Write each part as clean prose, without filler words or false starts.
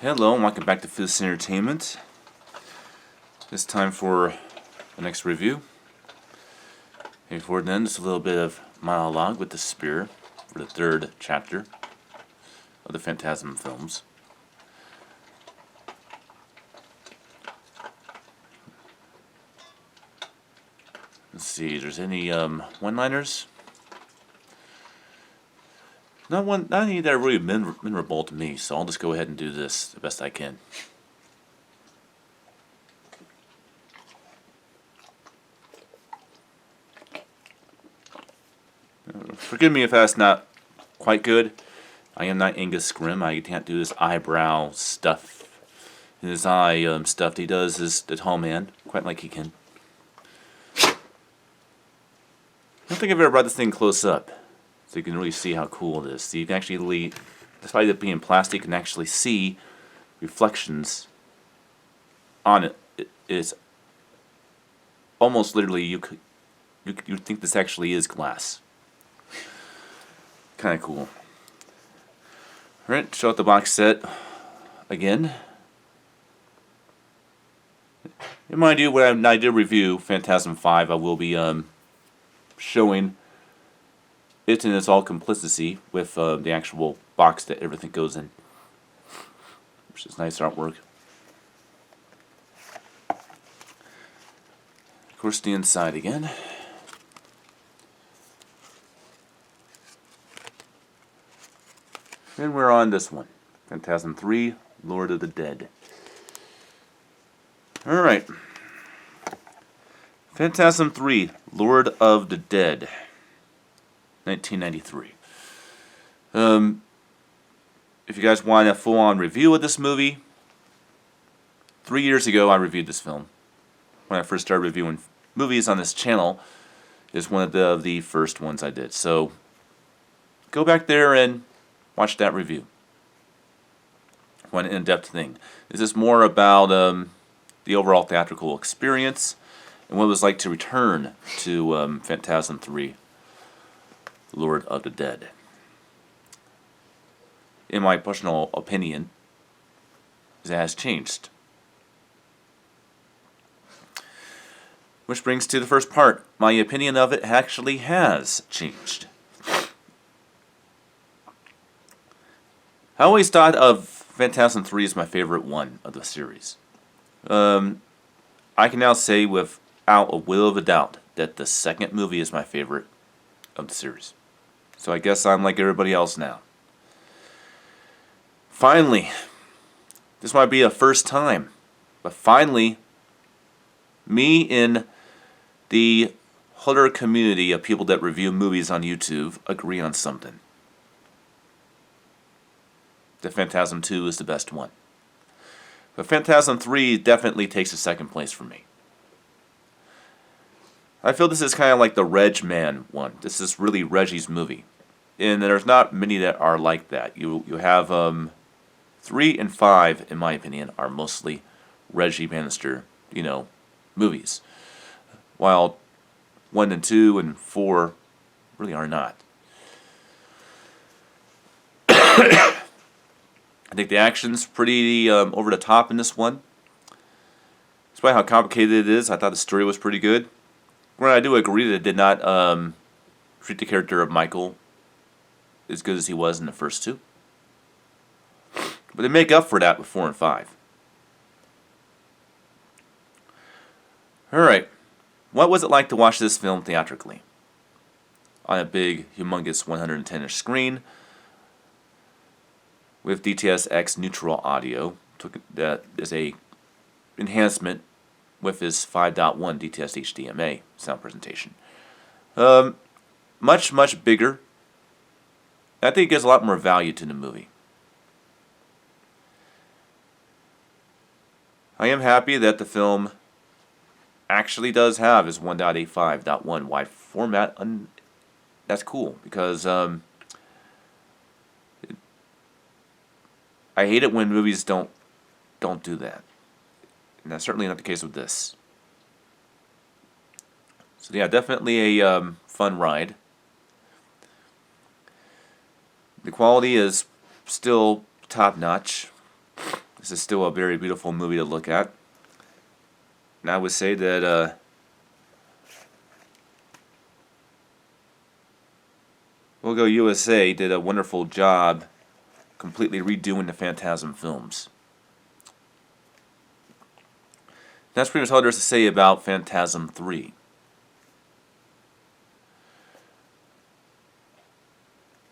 Hello and welcome back to Phantasm Entertainment. It's time for the next review. Before then, just a little bit of monologue with the spear for the third chapter of the Phantasm films. Let's see, if there's any one-liners? Not any that are really memorable to me, so I'll just go ahead and do this the best I can. Forgive me if that's not quite good. I am not Angus Scrimm. I can't do this eyebrow stuff. His eye stuff he does is the tall man, quite like he can. I don't think I've ever brought this thing close up, so you can really see how cool it is. So you can actually, despite it being plastic, you can actually see reflections on it. It's almost literally you think this actually is glass. Kind of cool. Alright, show out the box set again. And mind you, when I did review Phantasm 5, I will be showing it in its all complicity with the actual box that everything goes in, which is nice artwork. Of course, the inside again. And we're on this one, Phantasm 3, Lord of the Dead. Alright. Phantasm 3, Lord of the Dead, 1993. If you guys want a full-on review of this movie, 3 years ago I reviewed this film. When I first started reviewing movies on this channel, is one of the first ones I did. So, go back there and watch that review. One in-depth thing. This is more about the overall theatrical experience and what it was like to return to Phantasm 3, Lord of the Dead. In my personal opinion, it has changed. Which brings to the first part. My opinion of it actually has changed. I always thought of Phantasm 3 as my favorite one of the series. I can now say without a will of a doubt that the second movie is my favorite of the series. So I guess I'm like everybody else now. Finally, this might be a first time, but finally, me in the horror community of people that review movies on YouTube agree on something. The Phantasm 2 is the best one. But Phantasm 3 definitely takes a second place for me. I feel this is kind of like the Reg Man one. This is really Reggie's movie. And there's not many that are like that. You have 3 and 5, in my opinion, are mostly Reggie Bannister, movies. While 1 and 2 and 4 really are not. I think the action's pretty over the top in this one. Despite how complicated it is, I thought the story was pretty good. Where I do agree that it did not treat the character of Michael as good as he was in the first two. But they make up for that with 4 and 5. Alright, what was it like to watch this film theatrically? On a big, humongous 110-inch screen, with DTS-X neutral audio. That is a enhancement with his 5.1 DTS HDMA sound presentation. Much, much bigger. I think it gives a lot more value to the movie. I am happy that the film actually does have his 1.85.1 wide format. That's cool, because I hate it when movies don't do that. And that's certainly not the case with this. So yeah, definitely a fun ride. The quality is still top-notch. This is still a very beautiful movie to look at. And I would say that We'll Go USA did a wonderful job completely redoing the Phantasm films. That's pretty much all there is to say about Phantasm 3.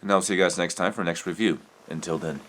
And I'll see you guys next time for the next review. Until then.